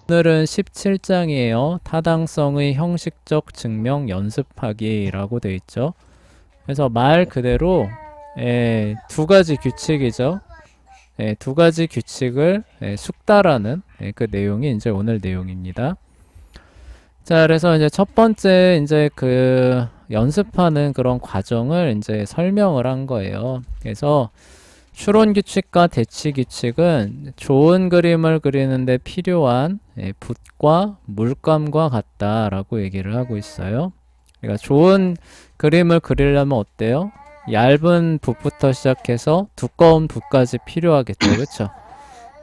오늘은 17장이에요. 타당성의 형식적 증명 연습하기라고 되어 있죠. 그래서 말 그대로 두 가지 규칙이죠. 두 가지 규칙을 숙달하는 그 내용이 이제 오늘 내용입니다. 자, 그래서 이제 첫 번째 이제 그 연습하는 그런 과정을 이제 설명을 한 거예요. 그래서 추론 규칙과 대치 규칙은 좋은 그림을 그리는데 필요한 붓과 물감과 같다라고 얘기를 하고 있어요. 그러니까 좋은 그림을 그리려면 어때요? 얇은 붓부터 시작해서 두꺼운 붓까지 필요하겠죠, 그렇죠?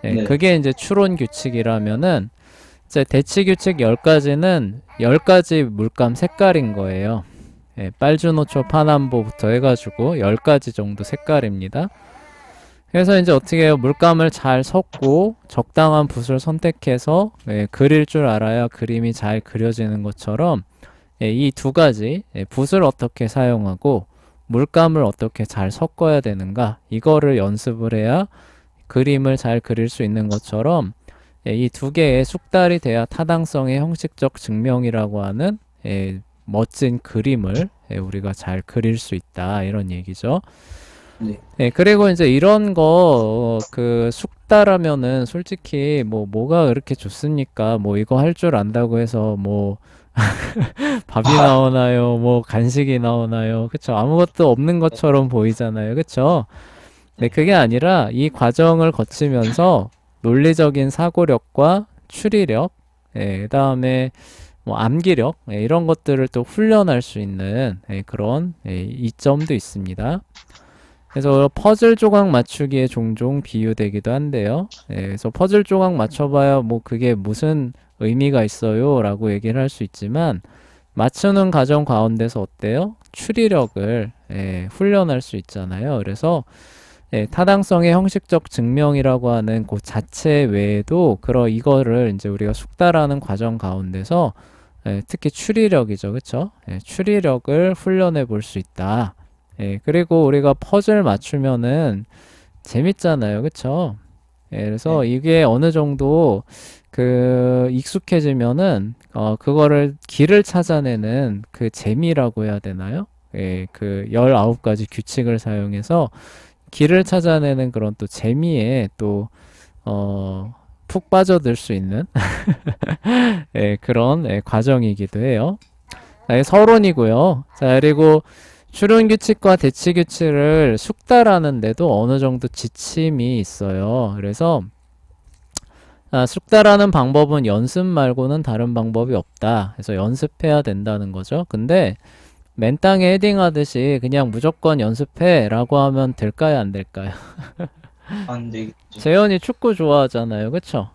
네. 그게 이제 추론 규칙이라면은 이제 대치 규칙 10가지는 10가지 물감 색깔인 거예요. 빨주노초 파남보부터 해가지고 10가지 정도 색깔입니다. 그래서 이제 어떻게 해요? 물감을 잘 섞고 적당한 붓을 선택해서 그릴 줄 알아야 그림이 잘 그려지는 것처럼 이 두 가지 붓을 어떻게 사용하고 물감을 어떻게 잘 섞어야 되는가, 이거를 연습을 해야 그림을 잘 그릴 수 있는 것처럼 이 두 개의 숙달이 돼야 타당성의 형식적 증명이라고 하는 멋진 그림을 우리가 잘 그릴 수 있다, 이런 얘기죠. 네. 그리고 이제 이런 거 그 숙달하면은 솔직히 뭐가 그렇게 좋습니까? 뭐 이거 할 줄 안다고 해서 뭐 밥이 나오나요? 뭐 간식이 나오나요? 그쵸? 아무것도 없는 것처럼 보이잖아요. 그쵸? 네, 그게 아니라 이 과정을 거치면서 논리적인 사고력과 추리력, 그다음에 뭐 암기력, 이런 것들을 또 훈련할 수 있는 그런 이점도 있습니다. 그래서 퍼즐 조각 맞추기에 종종 비유되기도 한데요. 그래서 퍼즐 조각 맞춰봐야 뭐 그게 무슨 의미가 있어요 라고 얘기를 할 수 있지만, 맞추는 과정 가운데서 어때요? 추리력을 훈련할 수 있잖아요. 그래서 타당성의 형식적 증명이라고 하는 그 자체 외에도 이거를 이제 우리가 숙달하는 과정 가운데서 특히 추리력이죠, 그쵸? 추리력을 훈련해 볼 수 있다. 그리고 우리가 퍼즐 맞추면은 재밌잖아요, 그쵸? 그래서 네. 이게 어느 정도 그 익숙해지면은 그거를 길을 찾아내는 그 재미라고 해야 되나요? 그 19가지 규칙을 사용해서 길을 찾아내는 그런 또 재미에 또 푹 빠져들 수 있는 그런 과정이기도 해요. 서론이고요. 자, 그리고 추론 규칙과 대치 규칙을 숙달하는데도 어느 정도 지침이 있어요. 그래서 숙달하는 방법은 연습 말고는 다른 방법이 없다. 그래서 연습해야 된다는 거죠. 근데 맨땅에 헤딩하듯이 그냥 무조건 연습해 라고 하면 될까요, 안 될까요? 안 되겠죠. 재현이 축구 좋아하잖아요, 그쵸?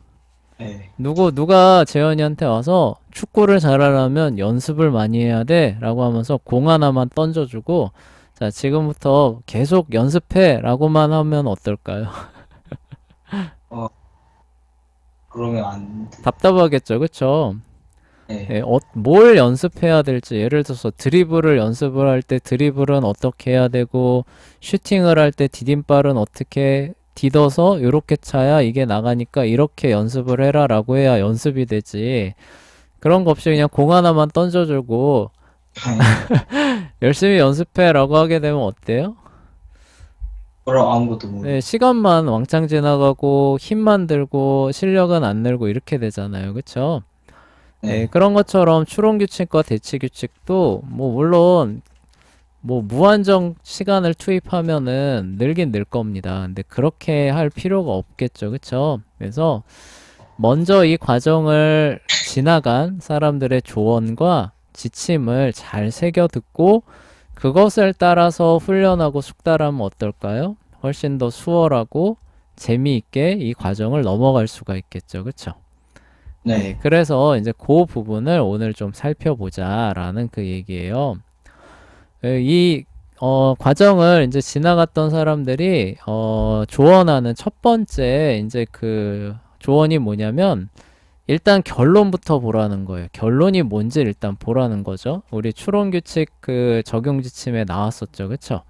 네. 누가 재현이한테 와서 축구를 잘하려면 연습을 많이 해야 돼 라고 하면서 공 하나만 던져주고, 자, 지금부터 계속 연습해 라고만 하면 어떨까요? 어, 그러면 안 돼. 답답하겠죠, 그쵸? 네. 뭘 연습해야 될지, 예를 들어서 드리블을 연습을 할 때 드리블은 어떻게 해야 되고, 슈팅을 할 때 디딤발은 어떻게 디뎌서 요렇게 차야 이게 나가니까 이렇게 연습을 해라 라고 해야 연습이 되지. 그런 거 없이 그냥 공 하나만 던져주고 열심히 연습해 라고 하게 되면 어때요? 그럼 아무것도 모르. 시간만 왕창 지나가고 힘만 들고 실력은 안 늘고 이렇게 되잖아요, 그쵸? 네. 그런 것처럼 추론 규칙과 대치 규칙도 뭐 물론 뭐 무한정 시간을 투입하면은 늘긴 늘 겁니다. 근데 그렇게 할 필요가 없겠죠, 그쵸? 그래서 먼저 이 과정을 지나간 사람들의 조언과 지침을 잘 새겨 듣고 그것을 따라서 훈련하고 숙달하면 어떨까요? 훨씬 더 수월하고 재미있게 이 과정을 넘어갈 수가 있겠죠, 그쵸? 네. 그래서 이제 그 부분을 오늘 좀 살펴보자라는 그 얘기예요. 이 과정을 이제 지나갔던 사람들이 조언하는 첫 번째 이제 그 조언이 뭐냐면, 일단 결론부터 보라는 거예요. 결론이 뭔지 일단 보라는 거죠. 우리 추론규칙 그 적용 지침에 나왔었죠, 그쵸?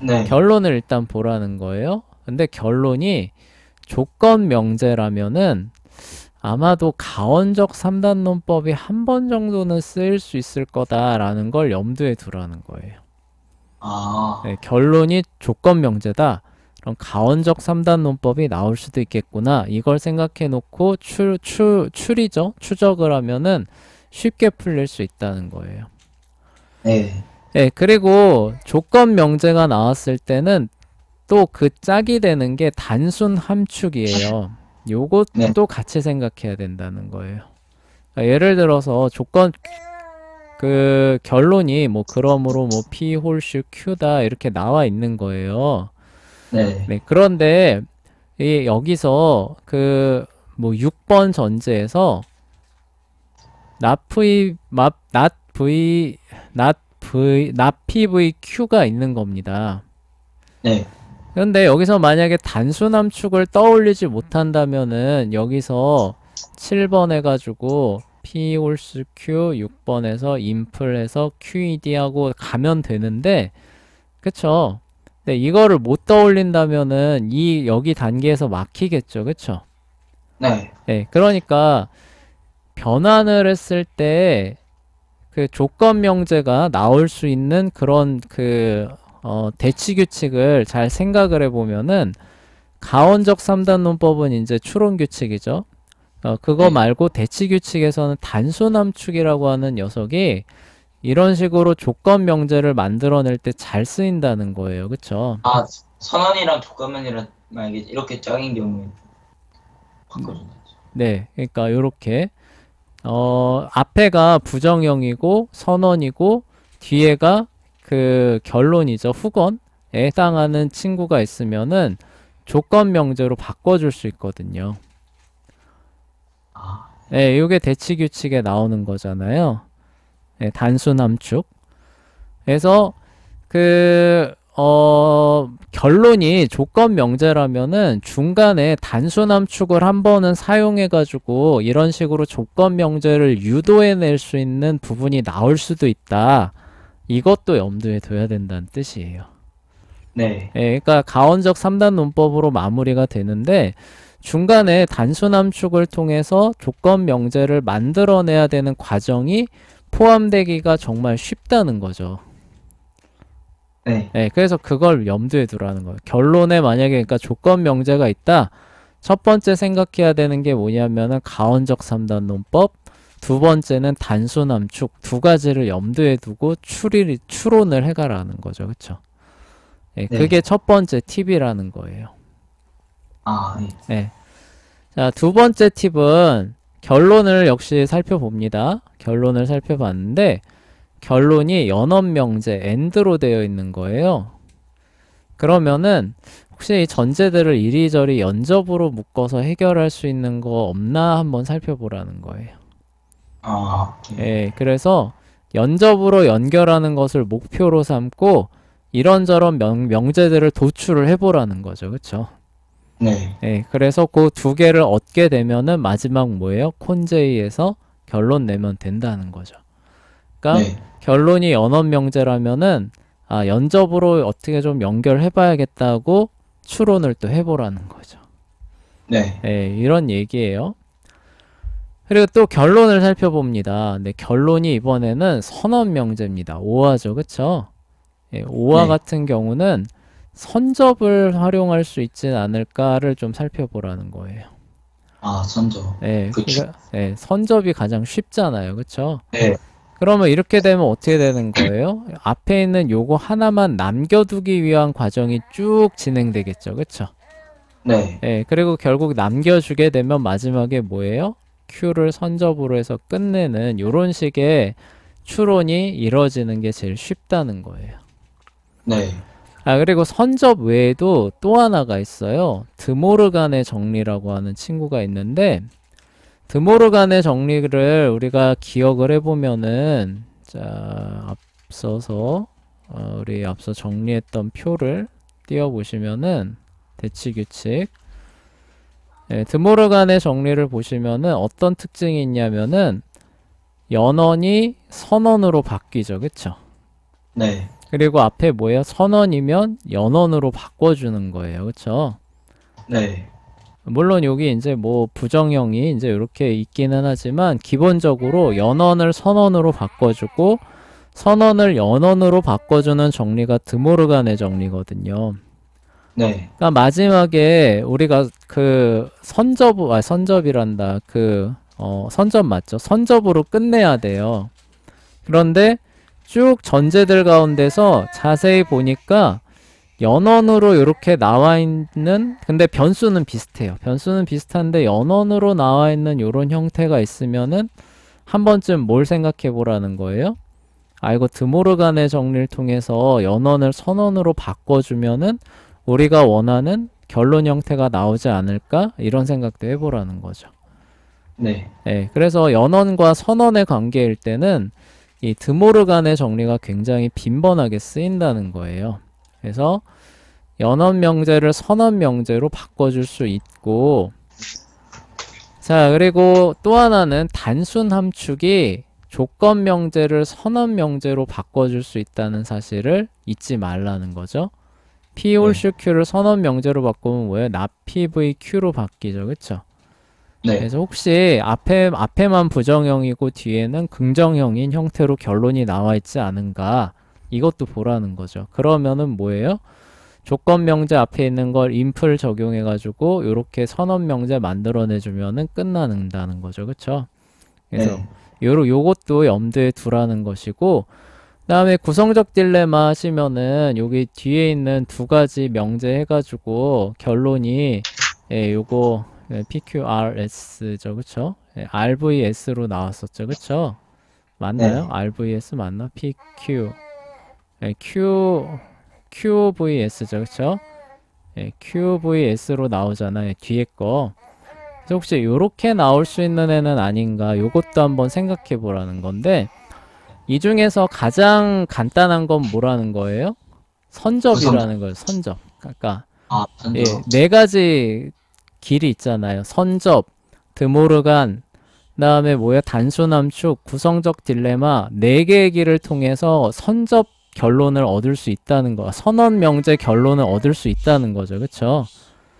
네. 결론을 일단 보라는 거예요. 근데 결론이 조건 명제라면은 아마도 가원적 3단 논법이 한 번 정도는 쓰일 수 있을 거다라는 걸 염두에 두라는 거예요. 아, 네, 결론이 조건 명제다. 그럼 가원적 3단 논법이 나올 수도 있겠구나. 이걸 생각해 놓고 추리죠. 추적을 하면은 쉽게 풀릴 수 있다는 거예요. 네, 네, 그리고 조건 명제가 나왔을 때는 또 그 짝이 되는 게 단순 함축이에요. 네, 요것도 같이 생각해야 된다는 거예요. 그러니까 예를 들어서 조건 그 결론이 뭐 그러므로 뭐 P 홀수 Q다 이렇게 나와 있는 거예요. 네, 네, 그런데 여기서 그 뭐 6번 전제에서 not PVQ가 있는 겁니다. 네, 그런데 여기서 만약에 단순 함축을 떠올리지 못한다면은 여기서 7번 해가지고 P 홀수 Q 6번에서 인플해서 QED 하고 가면 되는데 그쵸? 네, 이거를 못 떠올린다면은 여기 단계에서 막히겠죠. 그쵸? 네, 네, 그러니까 변환을 했을 때 그 조건 명제가 나올 수 있는 그런 대치 규칙을 잘 생각을 해보면은 가원적 3단 논법은 이제 추론 규칙이죠. 그거 네. 말고 대치 규칙에서는 단순 함축이라고 하는 녀석이 이런 식으로 조건 명제를 만들어낼 때 잘 쓰인다는 거예요. 그쵸? 아, 선언이랑 조건면이랑 만약에 이렇게 짝인 경우에 바꿔준다. 네, 그러니까 요렇게 앞에가 부정형이고 선언이고 뒤에가 그 결론이죠. 후건에 해당하는 친구가 있으면은 조건 명제로 바꿔줄 수 있거든요. 아, 네, 이게 대치 규칙에 나오는 거잖아요. 네, 단순 함축. 그래서 결론이 조건 명제라면은 중간에 단순 함축을 한 번은 사용해가지고 이런 식으로 조건 명제를 유도해낼 수 있는 부분이 나올 수도 있다. 이것도 염두에 둬야 된다는 뜻이에요. 네, 예, 그러니까 가원적 3단 논법으로 마무리가 되는데 중간에 단순 함축을 통해서 조건 명제를 만들어내야 되는 과정이 포함되기가 정말 쉽다는 거죠. 네, 네, 그래서 그걸 염두에 두라는 거예요. 결론에 만약에 그러니까 조건 명제가 있다. 첫 번째 생각해야 되는 게 뭐냐면은 가원적 3단 논법, 두 번째는 단순 함축 두 가지를 염두에 두고 추론을 해가라는 거죠. 그쵸? 네, 네. 그게 첫 번째 팁이라는 거예요. 아, 네. 네. 자, 두 번째 팁은 결론을 역시 살펴봅니다. 결론을 살펴봤는데 결론이 연업명제 AND로 되어 있는 거예요. 그러면은 혹시 이 전제들을 이리저리 연접으로 묶어서 해결할 수 있는 거 없나 한번 살펴보라는 거예요. 아, 네. 예, 그래서 연접으로 연결하는 것을 목표로 삼고 이런저런 명제들을 도출을 해보라는 거죠. 그쵸? 네, 예, 그래서 그 두 개를 얻게 되면은 마지막 뭐예요? 콘제이에서 결론 내면 된다는 거죠. 그러니까 네, 결론이 연업명제라면은 연접으로 어떻게 좀 연결해봐야겠다고 추론을 또 해보라는 거죠. 네, 예, 이런 얘기예요. 그리고 또 결론을 살펴봅니다. 근데 결론이 이번에는 선언명제입니다. 오화죠, 그쵸? 예, 오화 네. 같은 경우는 선접을 활용할 수 있진 않을까를 좀 살펴보라는 거예요. 아, 선저. 예, 그쵸. 그러니까 선접이 가장 쉽잖아요, 그쵸? 네, 그러면 이렇게 되면 어떻게 되는 거예요? 앞에 있는 요거 하나만 남겨두기 위한 과정이 쭉 진행되겠죠. 그쵸? 네, 예, 그리고 결국 남겨주게 되면 마지막에 뭐예요? Q를 선접으로 해서 끝내는 요런 식의 추론이 이루어지는 게 제일 쉽다는 거예요. 네, 그리고 선접 외에도 또 하나가 있어요. 드모르간의 정리라고 하는 친구가 있는데 드모르간의 정리를 우리가 기억을 해보면은 자 앞서서 우리 앞서 정리했던 표를 띄워보시면은 대치규칙 드모르간의 정리를 보시면은 어떤 특징이 있냐면은 연원이 선언으로 바뀌죠. 그쵸? 네, 그리고 앞에 뭐예요? 선언이면 연원으로 바꿔주는 거예요. 그쵸? 네, 물론 여기 이제 뭐 부정형이 이제 이렇게 있기는 하지만 기본적으로 연언을 선언으로 바꿔주고 선언을 연언으로 바꿔주는 정리가 드모르간의 정리거든요. 네. 그러니까 마지막에 우리가 그 선접이란다. 선접 맞죠? 선접으로 끝내야 돼요. 그런데 쭉 전제들 가운데서 자세히 보니까 연언으로 이렇게 나와 있는, 근데 변수는 비슷해요. 변수는 비슷한데 연언으로 나와 있는 이런 형태가 있으면은 한 번쯤 뭘 생각해 보라는 거예요? 아, 이거 드모르간의 정리를 통해서 연언을 선언으로 바꿔주면은 우리가 원하는 결론 형태가 나오지 않을까? 이런 생각도 해보라는 거죠. 네. 네, 그래서 연언과 선언의 관계일 때는 이 드모르간의 정리가 굉장히 빈번하게 쓰인다는 거예요. 그래서 연언 명제를 선언 명제로 바꿔줄 수 있고, 자, 그리고 또 하나는 단순 함축이 조건 명제를 선언 명제로 바꿔줄 수 있다는 사실을 잊지 말라는 거죠. P 홀수 Q를 선언 명제로 바꾸면 뭐예요? 납 PV Q로 바뀌죠. 그쵸? 네. 그래서 혹시 앞에만 부정형이고 뒤에는 긍정형인 형태로 결론이 나와 있지 않은가? 이것도 보라는 거죠. 그러면은 뭐예요? 조건 명제 앞에 있는 걸 inf를 적용해가지고 이렇게 선언 명제 만들어내주면은 끝나는다는 거죠. 그쵸? 그래서 네. 요것도 염두에 두라는 것이고, 그 다음에 구성적 딜레마 하시면은 여기 뒤에 있는 두 가지 명제 해가지고 결론이 요거 PQRS죠. 그쵸? RVS로 나왔었죠. 그쵸? 맞나요? 네. RVS 맞나? PQ QVS죠. 그쵸? QVS로 나오잖아요. 뒤에 거. 그래서 혹시 요렇게 나올 수 있는 애는 아닌가? 요것도 한번 생각해 보라는 건데, 이 중에서 가장 간단한 건 뭐라는 거예요? 선접이라는 거예요. 선접. 그러니까 선접. 네 가지 길이 있잖아요. 선접, 드모르간, 그다음에 뭐야? 단순함축, 구성적 딜레마, 네 개의 길을 통해서 선접 결론을 얻을 수 있다는 거. 선언 명제 결론을 얻을 수 있다는 거죠. 그렇죠?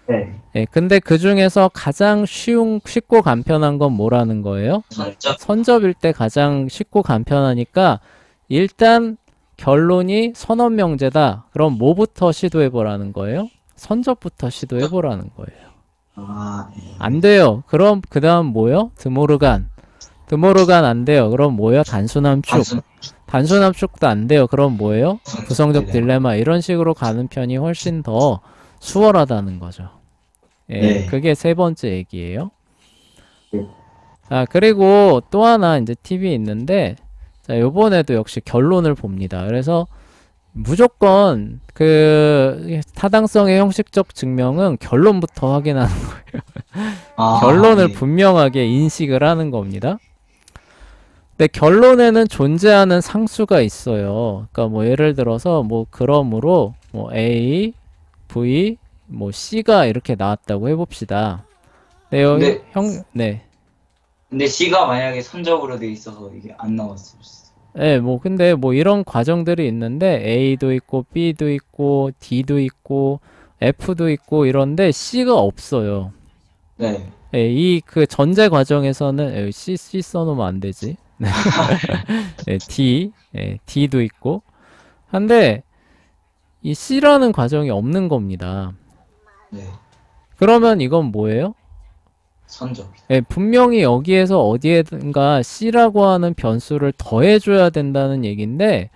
네. 근데 그 중에서 가장 쉽고 간편한 건 뭐라는 거예요? 선접. 선접일 때 가장 쉽고 간편하니까 일단 결론이 선언 명제다. 그럼 뭐부터 시도해 보라는 거예요? 선접부터 시도해 보라는 거예요. 네. 안 돼요. 그럼 그 다음 뭐요? 드모르간. 드모르간 안 돼요. 그럼 뭐예요? 단순함축. 단순함축도 안 돼요. 그럼 뭐예요? 구성적 딜레마. 이런 식으로 가는 편이 훨씬 더 수월하다는 거죠. 네. 그게 세 번째 얘기예요. 네. 그리고 또 하나 이제 팁이 있는데, 자, 요번에도 역시 결론을 봅니다. 그래서 무조건 그 타당성의 형식적 증명은 결론부터 확인하는 거예요. 결론을 네. 분명하게 인식을 하는 겁니다. 근데 결론에는 존재하는 상수가 있어요. 그러니까 뭐 예를 들어서 뭐 그러므로 뭐 A, V, 뭐 C가 이렇게 나왔다고 해봅시다. 네, 여기 네. 근데 C가 만약에 선적으로 돼 있어서 이게 안 나왔을 수 있어요. 네, 뭐 근데 뭐 이런 과정들이 있는데 A도 있고 B도 있고 D도 있고 F도 있고 이런데 C가 없어요. 네. 이 그 전제 과정에서는 C 써놓으면 안 되지. D도 있고 한데 이 C라는 과정이 없는 겁니다. 네. 그러면 이건 뭐예요? 선적. 분명히 여기에서 어디에든가 C라고 하는 변수를 더해줘야 된다는 얘기인데,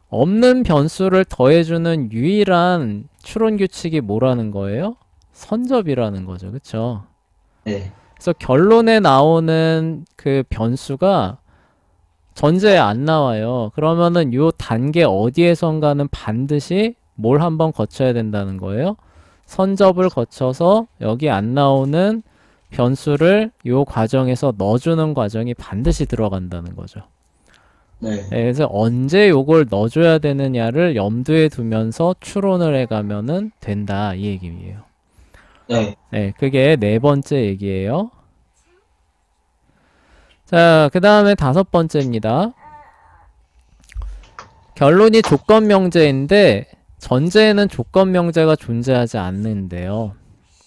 없는 변수를 더해주는 유일한 추론 규칙이 뭐라는 거예요? 선접이라는 거죠. 그쵸? 네. 그래서 결론에 나오는 그 변수가 전제에 안 나와요. 그러면은 요 단계 어디에선가는 반드시 뭘 한번 거쳐야 된다는 거예요? 선접을 거쳐서 여기 안 나오는 변수를 요 과정에서 넣어주는 과정이 반드시 들어간다는 거죠. 네. 그래서 언제 요걸 넣어줘야 되느냐를 염두에 두면서 추론을 해가면은 된다, 이 얘기예요. 네. 그게 네 번째 얘기예요. 자, 그 다음에 다섯 번째입니다. 결론이 조건 명제인데 전제에는 조건 명제가 존재하지 않는데요.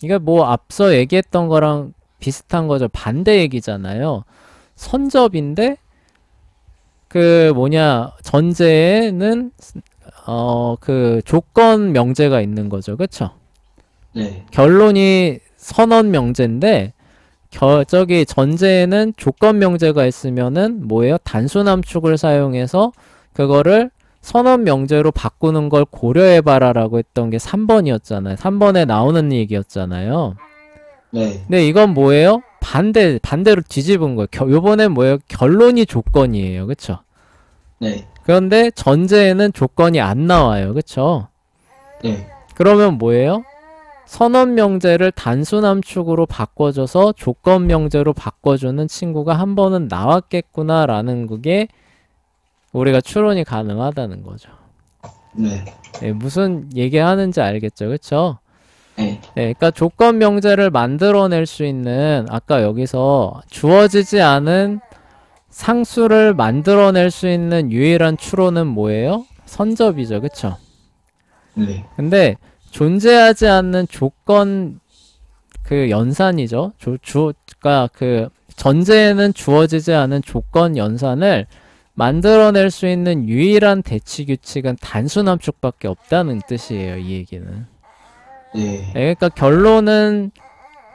이게 뭐 앞서 얘기했던 거랑 비슷한 거죠. 반대 얘기잖아요. 선접인데 그 뭐냐 전제에는 그 조건 명제가 있는 거죠. 그쵸? 네. 결론이 선언 명제인데 저기 전제에는 조건 명제가 있으면은 뭐예요? 단순함축을 사용해서 그거를 선언 명제로 바꾸는 걸 고려해봐라라고 했던 게 3번이었잖아요. 3번에 나오는 얘기였잖아요. 네. 근데 이건 뭐예요? 반대로 뒤집은 거예요. 요번엔 뭐예요? 결론이 조건이에요. 그쵸? 네. 그런데 전제에는 조건이 안 나와요. 그쵸? 네. 그러면 뭐예요? 선언 명제를 단순함축으로 바꿔줘서 조건 명제로 바꿔주는 친구가 한 번은 나왔겠구나라는 그게 우리가 추론이 가능하다는 거죠. 네. 네, 무슨 얘기하는지 알겠죠? 그쵸? 네. 네, 그러니까 조건 명제를 만들어낼 수 있는 아까 여기서 주어지지 않은 상수를 만들어낼 수 있는 유일한 추론은 뭐예요? 선접이죠. 그쵸? 네. 근데 존재하지 않는 조건 그 연산이죠. 그러니까 그 전제에는 주어지지 않은 조건 연산을 만들어낼 수 있는 유일한 대치 규칙은 단순함축밖에 없다는 뜻이에요. 이 얘기는. 네. 그러니까 결론은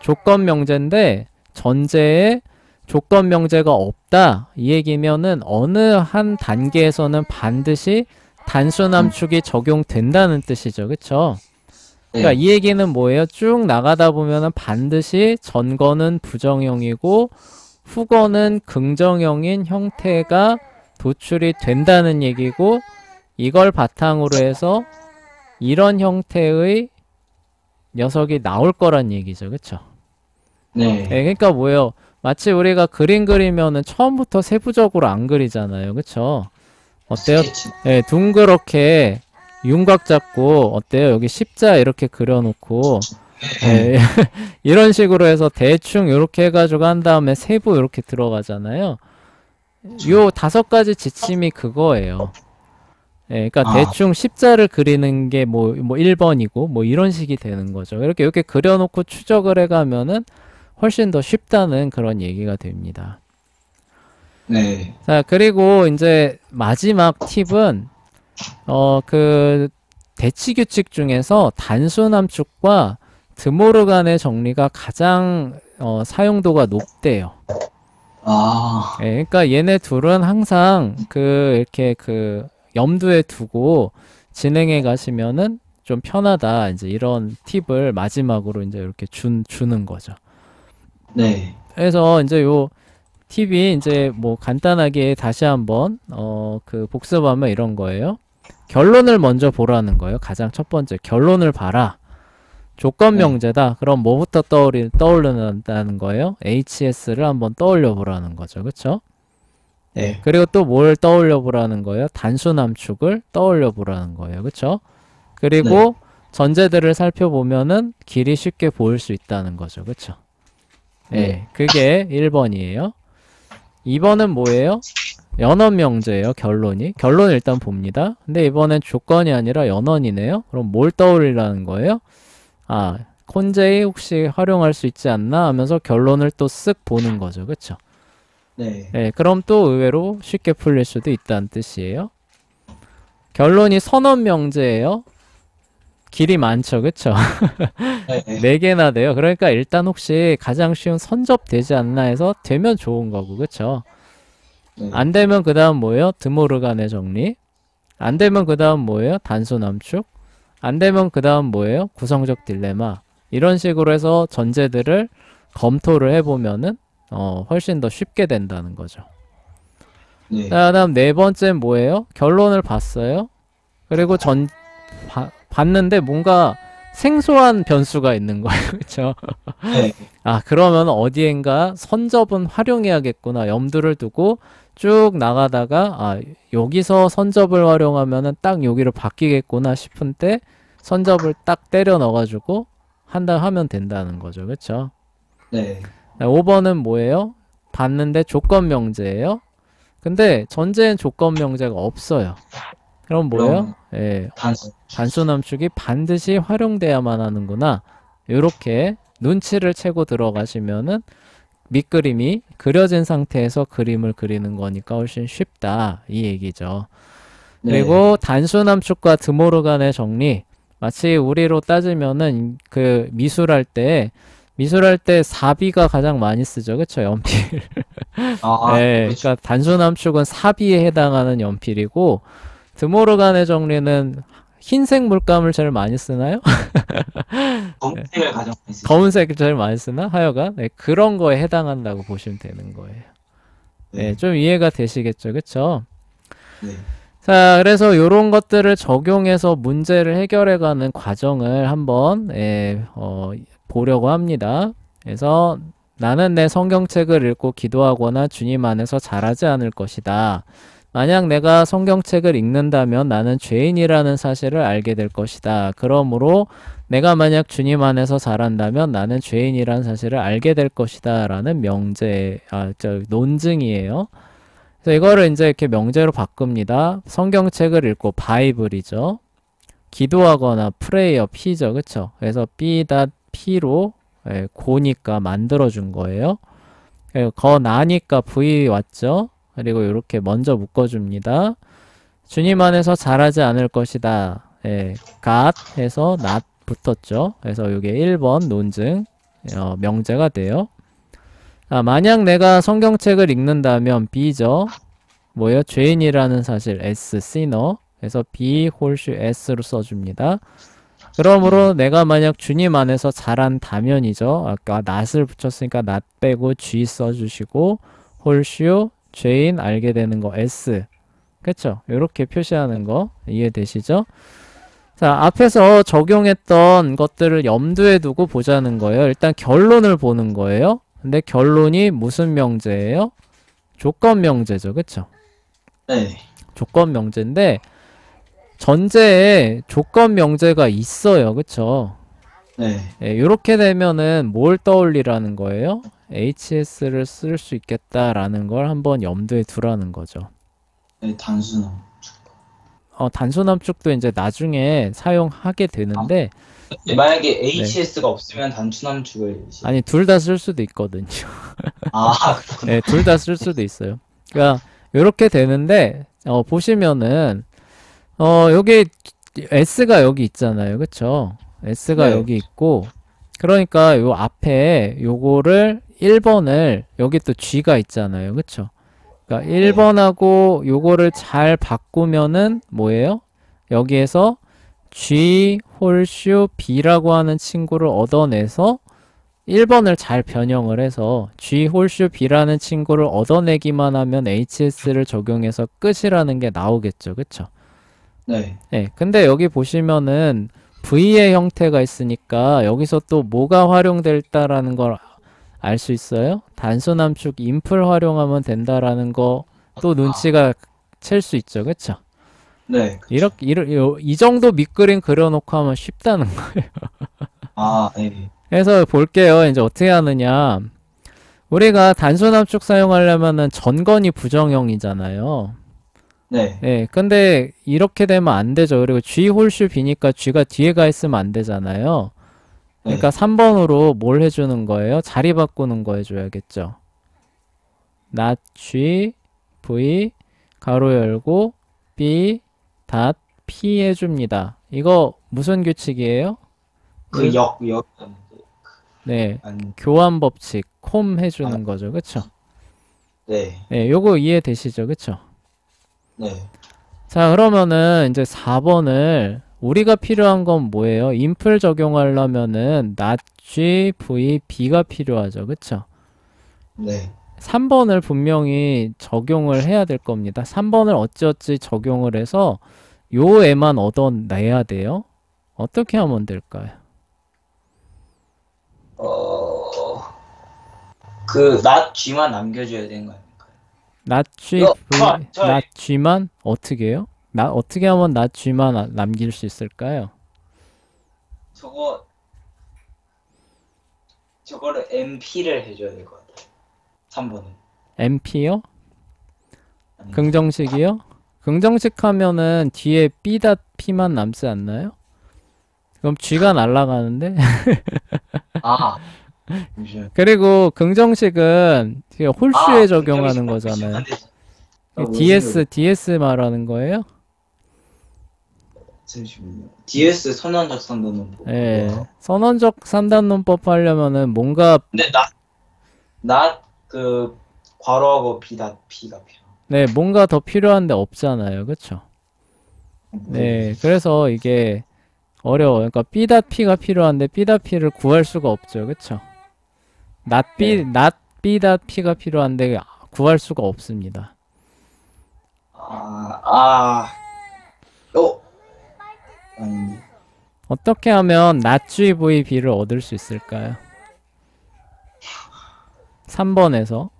조건 명제인데 전제에 조건 명제가 없다. 이 얘기면은 어느 한 단계에서는 반드시 단순함축이 적용된다는 뜻이죠. 그쵸? 그러니까 이 얘기는 뭐예요? 쭉 나가다 보면은 반드시 전거는 부정형이고 후거는 긍정형인 형태가 도출이 된다는 얘기고 이걸 바탕으로 해서 이런 형태의 녀석이 나올 거란 얘기죠. 그쵸? 네. 그러니까 뭐예요? 마치 우리가 그림 그리면은 처음부터 세부적으로 안 그리잖아요. 그쵸? 어때요? 스케치. 예, 둥그렇게 윤곽 잡고 어때요? 여기 십자 이렇게 그려놓고 예, 이런 식으로 해서 대충 이렇게 해가지고 한 다음에 세부 이렇게 들어가잖아요. 요 5가지 지침이 그거예요. 예, 그러니까 대충 십자를 그리는 게 뭐 1번이고 뭐 이런 식이 되는 거죠. 이렇게 그려놓고 추적을 해가면은 훨씬 더 쉽다는 그런 얘기가 됩니다. 네. 자, 그리고 이제 마지막 팁은 그 대치 규칙 중에서 단순함축과 드모르간의 정리가 가장 사용도가 높대요. 아. 예, 그러니까 얘네 둘은 항상 이렇게 염두에 두고 진행해 가시면은 좀 편하다. 이제 이런 팁을 마지막으로 이제 이렇게 주는 거죠. 네. 그래서 이제 요 팁이 이제 뭐 간단하게 다시 한번 복습하면 이런 거예요. 결론을 먼저 보라는 거예요. 가장 첫 번째 결론을 봐라. 조건 명제다. 그럼 뭐부터 떠오르는다는 거예요? HS를 한번 떠올려 보라는 거죠. 그쵸? 네. 그리고 또 뭘 떠올려 보라는 거예요? 단순함축을 떠올려 보라는 거예요. 그쵸? 그리고 전제들을 살펴보면은 길이 쉽게 보일 수 있다는 거죠. 그쵸? 네. 그게 1번이에요. 2번은 뭐예요? 연원 명제예요. 결론이. 결론 일단 봅니다. 근데 이번엔 조건이 아니라 연원이네요. 그럼 뭘 떠올리라는 거예요? 아, 콘제이 혹시 활용할 수 있지 않나 하면서 결론을 또 쓱 보는 거죠. 그쵸? 네, 그럼 또 의외로 쉽게 풀릴 수도 있다는 뜻이에요. 결론이 선언 명제예요. 길이 많죠. 그쵸? 네. 4개나 돼요. 그러니까 일단 혹시 가장 쉬운 선접 되지 않나 해서 되면 좋은 거고. 그쵸? 네. 안 되면 그 다음 뭐예요? 드모르간의 정리. 안 되면 그 다음 뭐예요? 단순함축. 안 되면 그 다음 뭐예요? 구성적 딜레마. 이런 식으로 해서 전제들을 검토를 해보면은 훨씬 더 쉽게 된다는 거죠. 네. 자, 그다음 4번째 뭐예요? 결론을 봤어요. 그리고 봤는데 뭔가 생소한 변수가 있는 거예요. 그렇죠? 네. 아, 그러면 어디엔가 선접은 활용해야겠구나. 염두를 두고 쭉 나가다가 아, 여기서 선접을 활용하면은 딱 여기로 바뀌겠구나 싶은 때 선접을 딱 때려 넣어가지고 하면 된다는 거죠. 그렇죠? 네. 5번은 뭐예요? 봤는데 조건 명제예요. 근데 전제엔 조건 명제가 없어요. 그럼 뭐예요? 예, 단순. 단순함축이 반드시 활용돼야만 하는구나. 요렇게 눈치를 채고 들어가시면은 밑그림이 그려진 상태에서 그림을 그리는 거니까 훨씬 쉽다 이 얘기죠. 네. 그리고 단순함축과 드모르간의 정리, 마치 우리로 따지면은 그 미술할 때 4비가 가장 많이 쓰죠. 그쵸? 연필. 아, 예, 그렇죠. 그러니까 단순함축은 4비에 해당하는 연필이고 드모르간의 정리는 흰색 물감을 제일 많이 쓰나요? 검색을 가장 많이 쓰죠. 검은색을 제일 많이 쓰나? 하여간 네, 그런 거에 해당한다고 보시면 되는 거예요. 네, 네. 좀 이해가 되시겠죠? 그쵸? 네. 자, 그래서 이런 것들을 적용해서 문제를 해결해가는 과정을 한번 보려고 합니다. 그래서 나는 내 성경책을 읽고 기도하거나 주님 안에서 잘하지 않을 것이다. 만약 내가 성경책을 읽는다면 나는 죄인이라는 사실을 알게 될 것이다. 그러므로 내가 만약 주님 안에서 잘한다면 나는 죄인이라는 사실을 알게 될 것이다. 라는 논증이에요. 그래서 이거를 이제 이렇게 명제로 바꿉니다. 성경책을 읽고 바이블이죠. 기도하거나 프레이어 P죠. 그쵸? 그래서 B.P로 고니까 만들어준 거예요. 거 나니까 V 왔죠. 그리고 이렇게 먼저 묶어줍니다. 주님 안에서 잘하지 않을 것이다. God 해서 not 붙었죠. 그래서 이게 1번 논증 명제가 돼요. 만약 내가 성경책을 읽는다면 B죠. 뭐예요? 죄인이라는 사실 S, sinner. 그래서 B 홀슈 S로 써줍니다. 그러므로 내가 만약 주님 안에서 잘한다면이죠. 아까 not을 붙였으니까 not 빼고 G 써주시고 홀슈 죄인 알게 되는 거 S. 그쵸? 이렇게 표시하는 거 이해되시죠? 자, 앞에서 적용했던 것들을 염두에 두고 보자는 거예요. 일단 결론을 보는 거예요. 근데 결론이 무슨 명제예요? 조건 명제죠. 그쵸? 네. 조건 명제인데 전제에 조건 명제가 있어요. 그쵸? 네. 이렇게 되면은 뭘 떠올리라는 거예요? HS를 쓸 수 있겠다라는 걸 한번 염두에 두라는 거죠. 네. 단순함. 단순함축도 이제 나중에 사용하게 되는데 만약에 네. HS가 없으면 단순함축을 아니 둘 다 쓸 수도 있거든요. 아, 그렇구나. 네, 둘 다 쓸 수도 있어요. 그러니까 이렇게 되는데 보시면은 여기 S가 여기 있잖아요. 그쵸? S가 네. 여기 있고 그러니까 요 앞에 요거를 1번을 여기 또 G가 있잖아요. 그쵸? 그러니까 1번하고 요거를 잘 바꾸면은 뭐예요? 여기에서 G 홀슈 B라고 하는 친구를 얻어내서 1번을 잘 변형을 해서 G 홀슈 B라는 친구를 얻어내기만 하면 HS를 적용해서 끝이라는 게 나오겠죠. 그쵸? 네. 네, 근데 여기 보시면은 V의 형태가 있으니까 여기서 또 뭐가 활용될다라는 걸 알 수 있어요? 단순함축 인풀 활용하면 된다라는 거 또 눈치가 챌 수 있죠. 그쵸? 네. 이 정도 밑그림 그려놓고 하면 쉽다는 거예요. 아, 네. 그래서 볼게요. 이제 어떻게 하느냐. 우리가 단순함축 사용하려면은 전건이 부정형이잖아요. 네. 네, 근데 이렇게 되면 안 되죠. 그리고 G 홀슈 B니까 G가 뒤에 가 있으면 안 되잖아요. 그러니까 3번으로 뭘 해주는 거예요? 자리 바꾸는 거 해줘야겠죠. not G, V, 가로 열고, B, 닷, P 해줍니다. 이거 무슨 규칙이에요? 그 역. 네, 아니, 교환 법칙, 콤 해주는 거죠. 그쵸? 네. 네, 요거 이해되시죠? 그쵸? 네. 자, 그러면은 이제 4번을 우리가 필요한 건 뭐예요? 인풀 적용하려면은 not G, V, B가 필요하죠. 그쵸? 네. 3번을 분명히 적용을 해야 될 겁니다. 3번을 어찌어찌 적용을 해서 요 애만 얻어내야 돼요. 어떻게 하면 될까요? not G만 남겨줘야 되는 거 아닙니까? not G, V, not G만 어떻게 해요? 어떻게 하면 not G만 남길 수 있을까요? 저거를 MP를 해줘야 될 것 같아요. 3번은. MP요? 긍정식이요? 긍정식 하면은 뒤에 B.P만 남지 않나요? 그럼 G가 날아가는데? 아, 잠시만. 그리고 긍정식은 지금 홀수에 적용하는 긍정식 거잖아요. 안 되지. 무슨 소리? DS 말하는 거예요? 잠시만요. DS 선언적 상단은 뭐 예. 그거. 선언적 산단론법 하려면은 뭔가, 근데 그 괄호하고 B가 필요. 네, 뭔가 더 필요한데 없잖아요. 그쵸? 네, 그래서 이게 어려워요. 그러니까 P가 필요한데 P를 구할 수가 없죠. 그쵸? 네. P가 필요한데 구할 수가 없습니다. 어, 아닌데. 어떻게 하면 GVB를 얻을 수 있을까요? 3번에서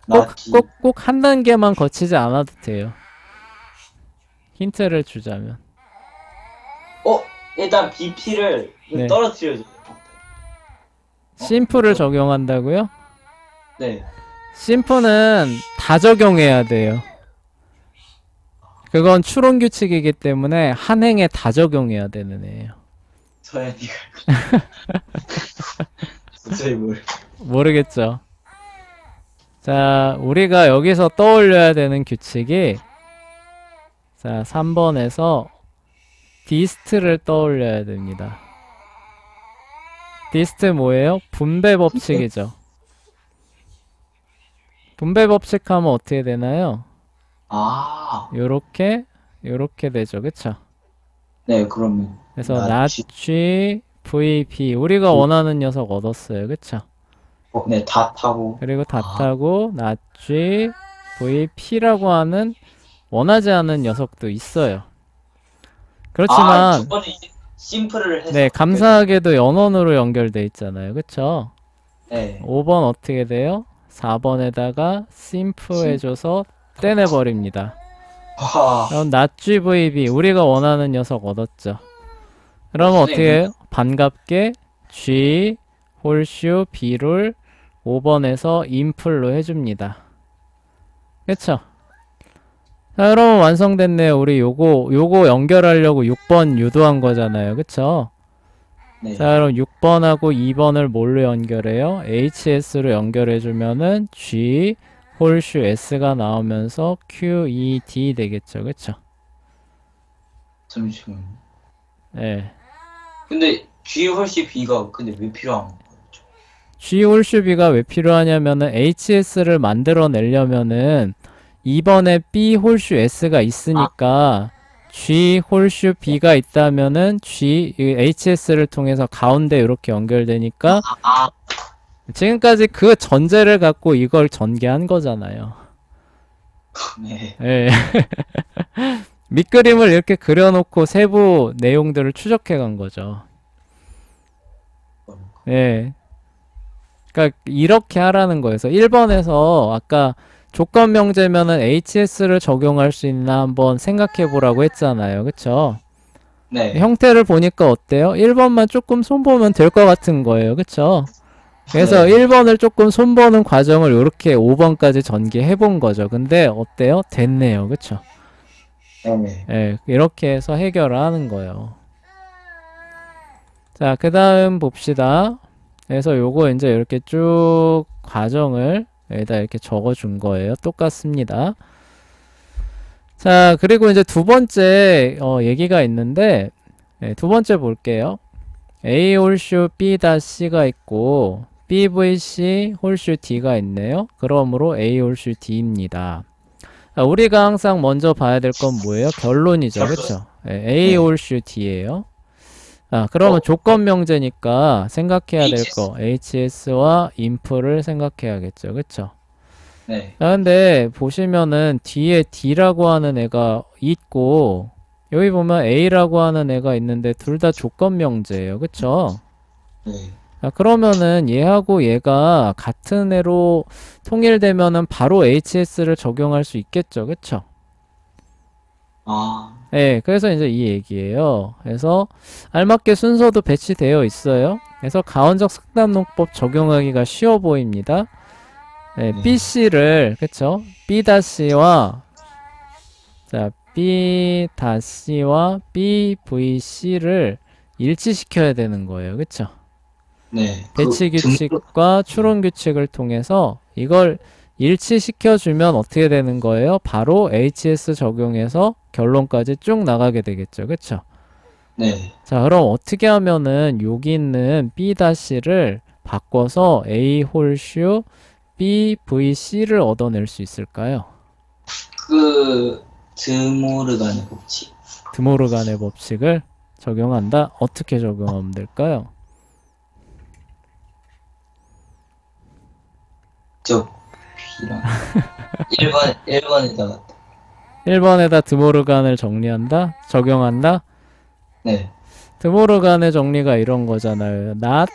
나지. 꼭 한 단계만 거치지 않아도 돼요. 힌트를 주자면. 일단 BP를 네. 떨어뜨려줘. 심플을 적용한다고요? 네. 심플은 다 적용해야 돼요. 그건 추론 규칙이기 때문에 한 행에 다 적용해야 되는 애예요. 서현이가 도저히 모르겠죠. 자, 우리가 여기서 떠올려야 되는 규칙이, 자, 3번에서 디스트를 떠올려야 됩니다. 디스트 뭐예요? 분배 법칙이죠. 분배 법칙 하면 어떻게 되나요? 요렇게 되죠. 그쵸? 네, 그러면 그래서 G, VB 우리가 원하는 녀석 얻었어요. 그쵸? 네, 다 타고. 그리고 다 타고 G, VP라고 하는 원하지 않은 녀석도 있어요. 그렇지만 두 번에 이제 심플을 해서. 네, 감사하게도 연원으로 연결돼 있잖아요. 그쵸? 네. 5번 어떻게 돼요? 4번에다가 심플 해줘서 떼내버립니다. 그럼 GVB 우리가 원하는 녀석 얻었죠. 그러면 어떻게 해요? 반갑게 G 홀슈 B를 5번에서 인플로 해줍니다. 그쵸? 자, 그러면 완성됐네요. 우리 요거 연결하려고 6번 유도한 거잖아요. 그쵸? 네. 자, 그럼 6번하고 2번을 뭘로 연결해요? HS로 연결해주면은 G 홀슈 S가 나오면서 QED 되겠죠. 그쵸? 잠시만요. 네. 근데 G 홀씨 B가 근데 왜 필요한 거죠? G 홀슈 B가 왜 필요하냐면은 HS를 만들어내려면은 2번에 B 홀슈 S가 있으니까 G 홀슈 B가 있다면은 HS를 통해서 가운데 이렇게 연결되니까 지금까지 그 전제를 갖고 이걸 전개한 거잖아요. 네. 예. 밑그림을 이렇게 그려놓고 세부 내용들을 추적해 간 거죠. 예. 그러니까 이렇게 하라는 거예요. 그래서 1번에서 아까 조건 명제면은 HS를 적용할 수 있나 한번 생각해 보라고 했잖아요. 그쵸? 네. 형태를 보니까 어때요? 1번만 조금 손보면 될 것 같은 거예요. 그쵸? 그래서 네. 1번을 조금 손보는 과정을 이렇게 5번까지 전개해 본 거죠. 근데 어때요? 됐네요. 그쵸? 네. 예, 이렇게 해서 해결을 하는 거예요. 자, 그 다음 봅시다. 그래서 요거 이제 이렇게 쭉 과정을 여기다 이렇게 적어 준 거예요. 똑같습니다. 자, 그리고 이제 두 번째 얘기가 있는데 두 번째 볼게요. A 홀슈 B 다 C가 있고 BVC 홀슈 D가 있네요. 그러므로 A 홀슈 D입니다. 자, 우리가 항상 먼저 봐야 될 건 뭐예요? 결론이죠. 그쵸? A 홀슈 D예요. 그러면 조건 명제니까 생각해야 될 거 HS와 인프를 생각해야겠죠. 그쵸? 네. 근데 보시면은 뒤에 D라고 하는 애가 있고 여기 보면 A라고 하는 애가 있는데 둘 다 조건 명제예요. 그쵸? 네. 그러면은 얘하고 얘가 같은 애로 통일되면은 바로 HS를 적용할 수 있겠죠. 그쵸? 네, 그래서 이제 이 얘기예요. 그래서 알맞게 순서도 배치되어 있어요. 그래서 가원적 상단론법 적용하기가 쉬워 보입니다. 네, BC를 그쵸? B-와 자 B-와 BVC를 일치시켜야 되는 거예요. 그쵸? 네. 배치 규칙과 추론 규칙을 통해서 이걸 일치시켜주면 어떻게 되는 거예요? 바로 HS 적용해서 결론까지 쭉 나가게 되겠죠. 그쵸? 네. 자, 그럼 어떻게 하면은 여기 있는 B-를 바꿔서 A 홀슈 B, V, C를 얻어낼 수 있을까요? 그 드모르간의 법칙. 드모르간의 법칙을 적용한다? 어떻게 적용하면 될까요? 저 B랑 1번에다가 1번에다 드모르간을 정리한다? 적용한다? 네. 드모르간의 정리가 이런 거잖아요. not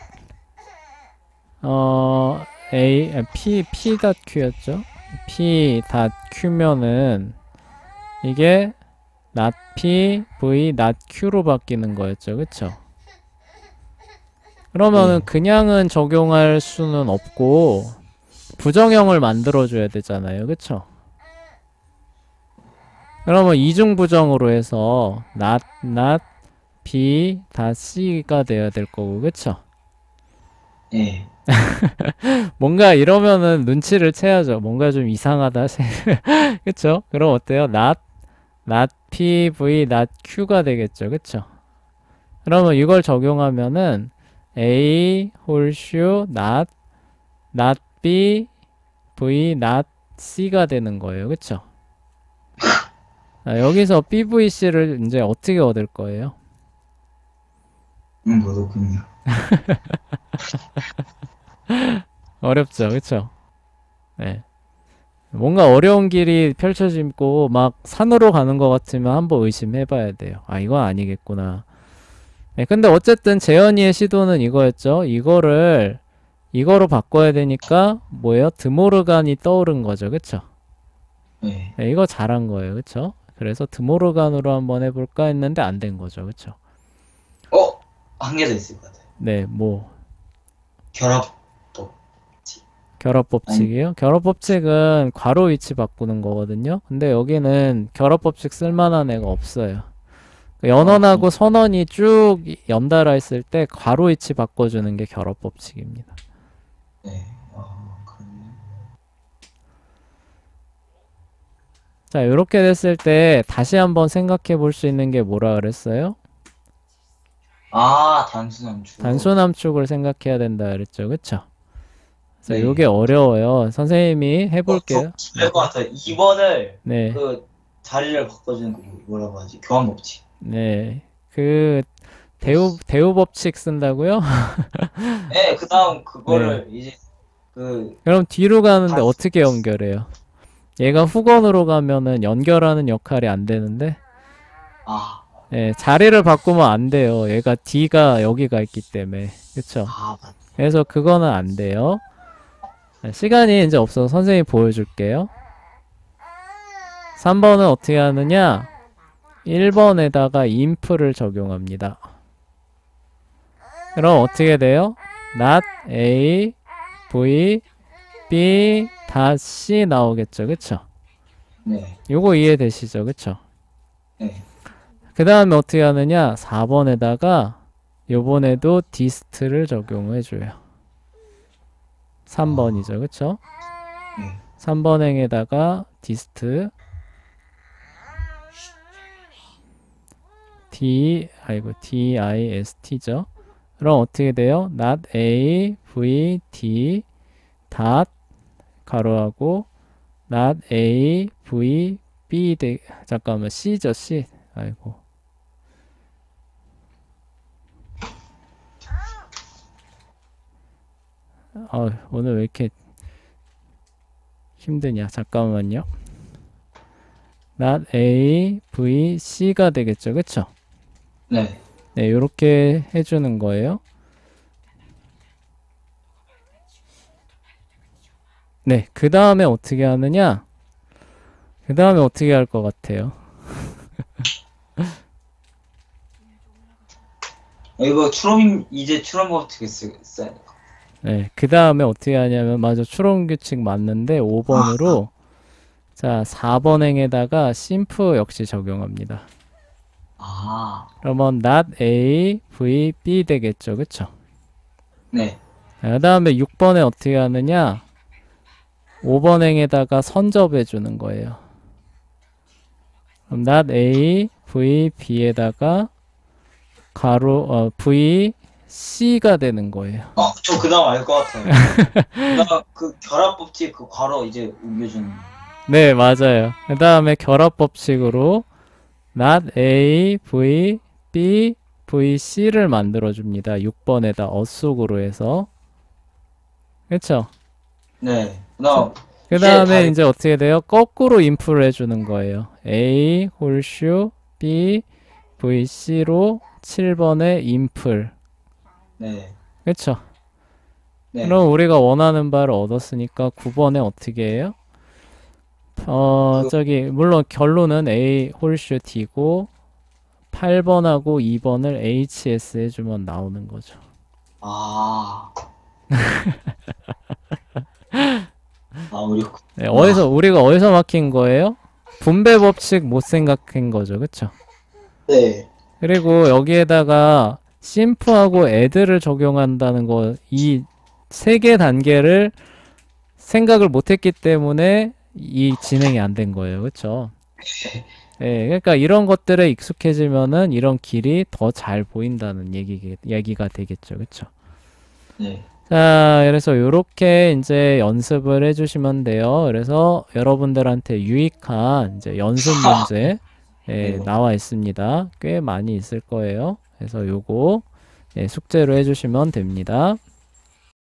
P.Q였죠? P.Q면은 이게 not P, V, not Q로 바뀌는 거였죠. 그쵸? 그러면은 네. 그냥은 적용할 수는 없고 부정형을 만들어줘야 되잖아요. 그쵸? 그러면 이중부정으로 해서 not B, C가 돼야 될 거고. 그쵸? 네. 뭔가 이러면은 눈치를 채야죠. 뭔가 좀 이상하다. 그쵸? 그럼 어때요? not P, V, not Q가 되겠죠. 그쵸? 그러면 이걸 적용하면은 A 홀슈 not B, V, not C가 되는 거예요. 그쵸? 자, 여기서 BVC를 이제 어떻게 얻을 거예요? 그렇군요. 어렵죠. 그쵸? 네. 뭔가 어려운 길이 펼쳐지고 막 산으로 가는 것 같으면 한번 의심해봐야 돼요. 아, 이건 아니겠구나. 네, 근데 어쨌든 재현이의 시도는 이거였죠. 이거로 바꿔야 되니까 뭐예요? 드모르간이 떠오른 거죠. 그쵸? 네. 네, 이거 잘한 거예요. 그쵸? 그래서 드모르간으로 한번 해볼까 했는데 안 된 거죠. 그쵸? 한 개 더 있을 것 같아요. 네, 뭐 결합법. 결합법칙이요? 결합법칙은 괄호 위치 바꾸는 거거든요. 근데 여기는 결합법칙 쓸만한 애가 없어요. 연원하고 선언이 쭉 연달아 있을 때 괄호 위치 바꿔주는 게 결합법칙입니다. 네. 그렇네요. 자, 이렇게 됐을 때 다시 한번 생각해 볼 수 있는 게 뭐라 그랬어요? 단순함수. 단순함축을 생각해야 된다 그랬죠. 그쵸? 그래서 네. 이게 어려워요. 선생님이 해볼게요. 될것 같아요. 2번을 네, 그 자리를 바꿔주는 거 뭐라고 하지? 교환법칙. 네. 그 대우 법칙 쓴다고요? 네. 그다음 그거를 이제 그럼 뒤로 가는데 다- 어떻게 연결해요? 얘가 후건으로 가면은 연결하는 역할이 안 되는데, 아, 예, 자리를 바꾸면 안 돼요. 얘가 D가 여기가 있기 때문에. 그쵸? 맞다. 그래서 그거는 안 돼요. 자, 시간이 이제 없어서 선생님이 보여줄게요. 3번은 어떻게 하느냐? 1번에다가 inf를 적용합니다. 그럼 어떻게 돼요? not A, V, B, C 나오겠죠. 그쵸? 네. 요거 이해되시죠? 그쵸? 네. 그 다음에 어떻게 하느냐? 4번에다가 요번에도 디스트를 적용해줘요. 3번이죠. 그쵸? 네. 3번 행에다가 디스트 DIST죠. 그럼 어떻게 돼요? not A, V, D, dot 가로하고 not A, V, B 잠깐만 C죠. C. 아이고. 오늘 왜 이렇게 힘드냐? 잠깐만요. not A, V, C가 되겠죠. 그쵸? 네. 네, 요렇게 해주는 거예요. 네, 그 다음에 어떻게 하느냐? 그 다음에 어떻게 할 것 같아요? 이거 이제 추론 법칙을 써야 돼요. 네, 그 다음에 어떻게 하냐면, 맞아, 추론 규칙 맞는데, 5번으로, 자, 4번 행에다가 심프 역시 적용합니다. 아, 그러면 not A, V, B 되겠죠. 그쵸? 네. 그 다음에 6번에 어떻게 하느냐? 5번 행에다가 선접해 주는 거예요. 그럼 not A, V, B에다가 V, C가 되는 거예요. 저 그 다음 알 것 같아요. 나 그 결합법칙 그 괄호 이제 옮겨주는. 네, 맞아요. 그 다음에 결합 법칙으로 not A, V, B, V, C를 만들어줍니다. 6번에다 어속으로 해서. 그쵸? 네. 그다음 그 이제 다음에 이제 어떻게 돼요? 거꾸로 인풀을 해주는 거예요. A, 홀슈, B, V, C로 7번에 인풀. 네. 그쵸? 네. 그럼 우리가 원하는 바를 얻었으니까 9번에 어떻게 해요? 물론 결론은 A 홀슈 D고 8번하고 2번을 HS 해주면 나오는 거죠. 아. 우리 네, 우리가 어디서 막힌 거예요? 분배 법칙 못 생각한 거죠. 그쵸? 네. 그리고 여기에다가 심프하고 애드를 적용한다는 거, 이 세 개 단계를 생각을 못했기 때문에 이 진행이 안 된 거예요. 그쵸? 네, 그러니까 이런 것들에 익숙해지면은 이런 길이 더 잘 보인다는 얘기가 되겠죠. 그쵸? 네. 자, 그래서 요렇게 이제 연습을 해주시면 돼요. 그래서 여러분들한테 유익한 이제 연습 문제 나와 있습니다. 꽤 많이 있을 거예요. 그래서 요거 숙제로 해주시면 됩니다.